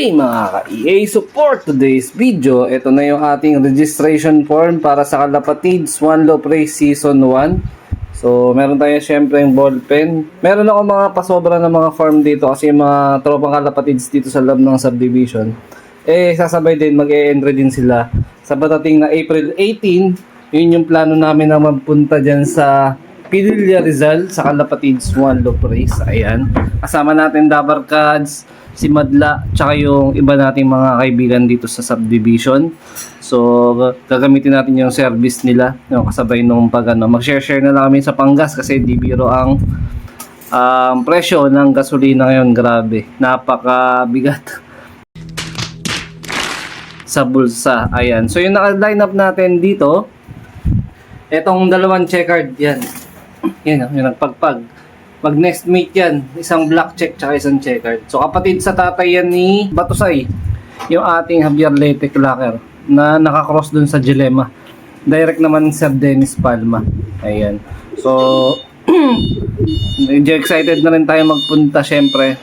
Hey mga ka-EA support, today's video, ito na yung ating registration form para sa Kalapatids One Loaf Race Season 1. So meron tayo syempre yung ballpen. Meron ako mga pasobra na mga form dito kasi yung mga tropang Kalapatids dito sa loob ng subdivision. Sasabay din, mag-e-entry din sila sa batating na April 18. Yun yung plano namin na magpunta dyan sa Pililla Rizal sa Kalapatids One Loaf Race. Ayan, kasama natin Dabar Cards, si Madla, tsaka yung iba nating mga kaibigan dito sa subdivision. So, gagamitin natin yung service nila, yung kasabay nung mag-share na lang kami sa panggas kasi di biro ang presyo ng gasolina ngayon. Grabe, napakabigat sa bulsa. Ayan, so yung naka-line up natin dito, etong dalawang checkered, yan, yung nagpagpag. Mag next meet yan, isang black check tsaka isang checkered. So kapatid sa tatay yan ni Batusay, yung ating Javier Lete Clacker na nakakross dun sa Dilema. Direct naman Sir Dennis Palma. Ayan. So medyo excited na rin tayo magpunta syempre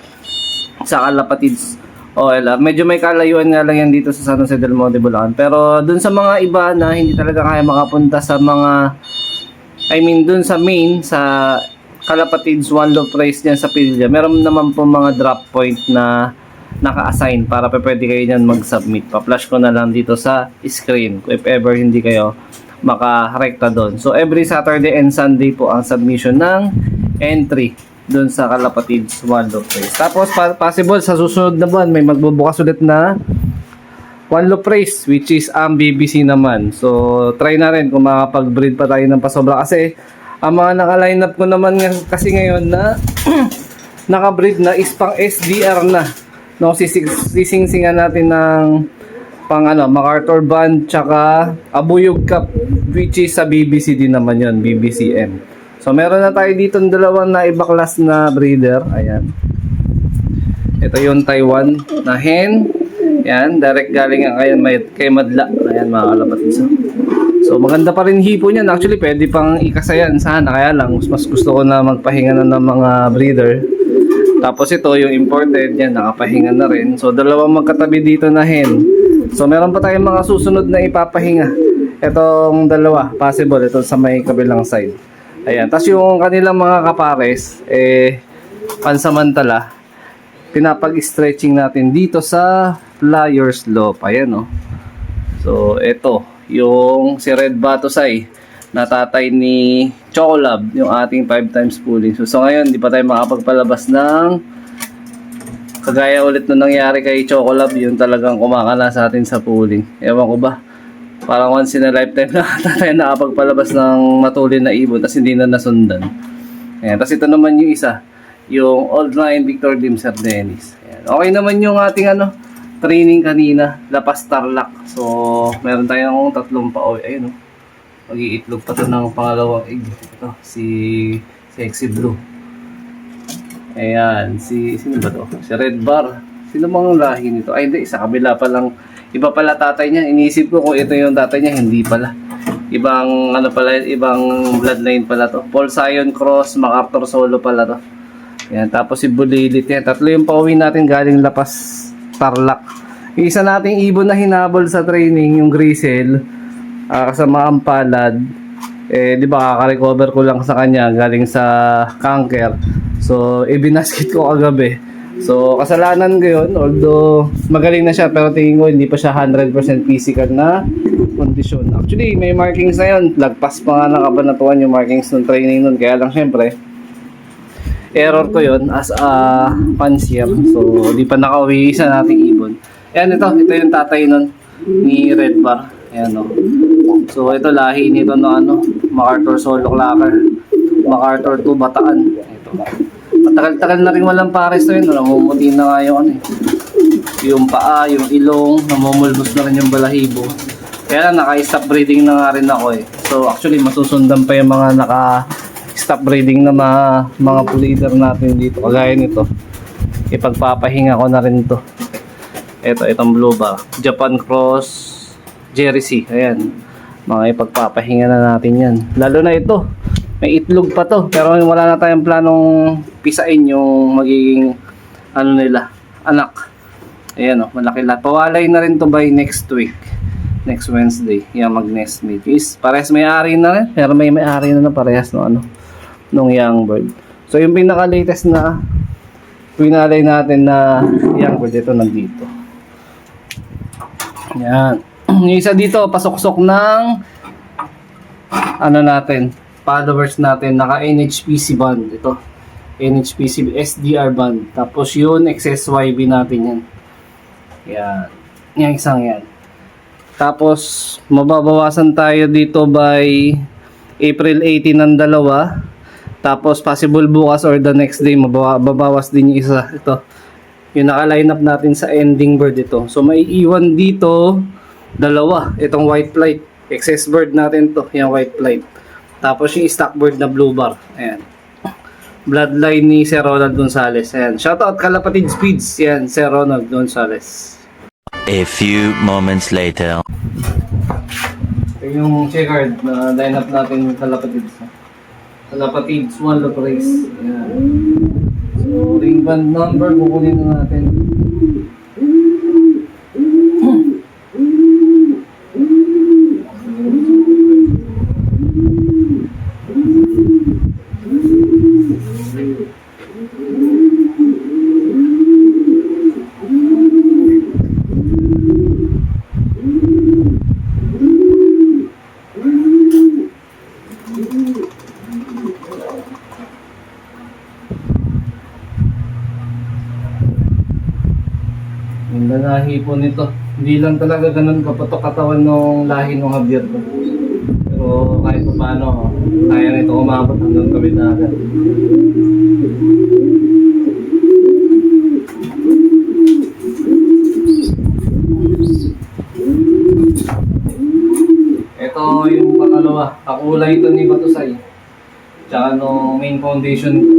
sa Kalapatids OLR. Medyo may kalayuan nga lang yan dito sa San Jose del Monte, Bulacan. Pero dun sa mga iba na hindi talaga kaya makapunta sa mga dun sa main, sa Kalapatids One Loaf Race dyan sa Pililla, meron naman po mga drop point na naka-assign para pwede kayo dyan mag-submit. Pa-flash ko na lang dito sa screen if ever hindi kayo makarekta doon. So every Saturday and Sunday po ang submission ng entry doon sa Kalapatids One Loaf Race. Tapos possible sa susunod na buwan may magbubukas ulit na One Loaf Race, which is ang BBC naman. So try na rin kung makapag-breed pa tayo ng pasobra kasi ang mga naka-line up ko naman kasi ngayon na naka-breed na is pang SDR na. No, sisingsingan natin ng pang MacArthur Band tsaka Abuyog Cup, which is sa BBC din naman yon, BBCM. So meron na tayo dito ng dalawang na iba class na breeder. Ayan. Ito yung Taiwan na hen. Yan, direct galing kay Madla. Ayan mga Kalapatids. So maganda pa rin hipo niyan. Actually pwede pang ikasayan sana, kaya lang mas gusto ko na magpahinga na ng mga breeder. Tapos ito yung imported yan, nakapahinga na rin. So dalawang magkatabi dito na hen. So meron pa tayong mga susunod na ipapahinga. Itong dalawa, possible ito sa may kabilang side. Ayan, tapos yung kanilang mga kapares pansamantala pinapag-stretching natin dito sa Flyers Loop. Ayan So ito yung si Red Batusay na tatay ni Chocolab, yung ating 5 times pooling. So ngayon, di pa tayo makapagpalabas ng kagaya ulit na nangyari kay Chocolab, yung talagang kumakala sa atin sa pooling. Ewan ko ba, parang once in a lifetime na tayo nakapagpalabas ng matulin na ibon tapos hindi na nasundan. Ayan, tapos ito naman yung isa, yung Old Line Victor Lim Sir Dennis. Ayan. Okay naman yung ating training kanina, Lapas Tarlac. So, meron tayong tatlong pa-oy. Ayun mag-iitlog pa to ng pangalawang egg. Ito, si Sexy Blue. Ayan, sino ba to? Si Red Bar. Sino mga lahi nito? Ay, hindi, sa kabila pa lang. Iba pala tatay niya. Iniisip ko kung ito yung tatay niya, hindi pala. Ibang, ibang bloodline pala to. Paul Sion Cross, MacArthur Solo pala to. Ayan, tapos si Bulilit yan. Tatlo yung pauwi natin galing Lapas Tarlac. Yung isa nating ibon na hinabol sa training, yung Grisel, kasama ang palad. Di ba, kaka-recover ko lang sa kanya galing sa cancer. So, ibinasket ko kagabi. So, kasalanan ko yun. Although, magaling na siya, pero tingin ko hindi pa siya 100% physical na kondisyon. Actually, may markings na yun. Lagpas pa nga ng kabanatuan yung markings ng training nun. Kaya lang, syempre, error ko yun as a fancier. So, di pa nakauwi sa nating ibon. Ayan, ito yung tatay nun ni Red Bar. Ayan So, ito lahi nito no MacArthur Solo Clacker. MacArthur 2 Bataan. Ito. Matagal-tagal na rin walang pares to yun. Namumuti na nga yung yung paa, yung ilong, namumulbos na rin yung balahibo. Kaya lang, naka-stop breeding na nga rin ako So, actually, masusundan pa yung mga naka-stop breeding na mga breeder natin dito. Kagaya nito. Ipagpapahinga ko na rin to. Itong Blue Bar. Japan Cross Jersey. Ayan. Mga ipagpapahinga na natin yan. Lalo na ito. May itlog pa to. Pero wala na tayong planong pisain yung magiging nila, anak. Ayan oh, malaki lahat. Pawalay na rin to by next week. Next Wednesday. Yan mag-nest meet. Is parehas may-ari na rin. Pero may-ari na parehas no ano nung young bird. So yung pinaka-latest na pinalay natin na young bird ito nandito. Yan. Yung isa dito pasok-sok ng ano natin, followers natin, naka NHPC band ito. NHPC SDR band. Tapos yun XSYB natin yan. Yan. Yung isang yan. Tapos mababawasan tayo dito by April 18 ng dalawa. Tapos possible bukas or the next day mababawas din yung isa. Ito. Yung naka-line up natin sa ending bird ito. So maiiwan dito dalawa. Itong white flight. Excess bird natin to. Yung white flight. Tapos yung stock bird na blue bar. Ayan. Bloodline ni Sir Ronald Gonzales. Ayan. Shoutout Kalapatid Speeds. Yan, Sir Ronald Gonzales. A few moments later. Ito yung checkered na line up natin yung Kalapatids. Kalapatids, one lot race. Ayan. So, ring band number, kukunin na natin. Yung lahi po nito. Hindi lang talaga ganun kapatok katawan ng lahi ng Javier ko. Pero kahit pa paano, kaya nito umabot hanggang Kabitagan. Ito yung pangalawa. Kakulay ito ni Batusay. Tsaka no main foundation ko.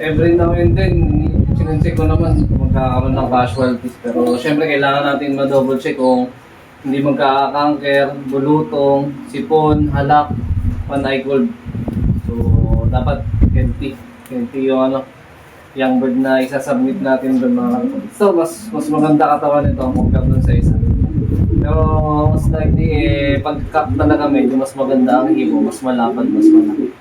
Every now and then, check ko naman kung magkakaroon ng casualties. Pero syempre kailangan natin ma-double check kung hindi magkakangker, bulutong, sipon, halak, panay gold. So dapat healthy. Healthy yung young bird na isasubmit natin doon mga kapatid. So mas maganda katawan nito compare doon sa isa. Pero mas likely pag-cut talaga medyo mas maganda ang ibo, mas malapad, mas malaki.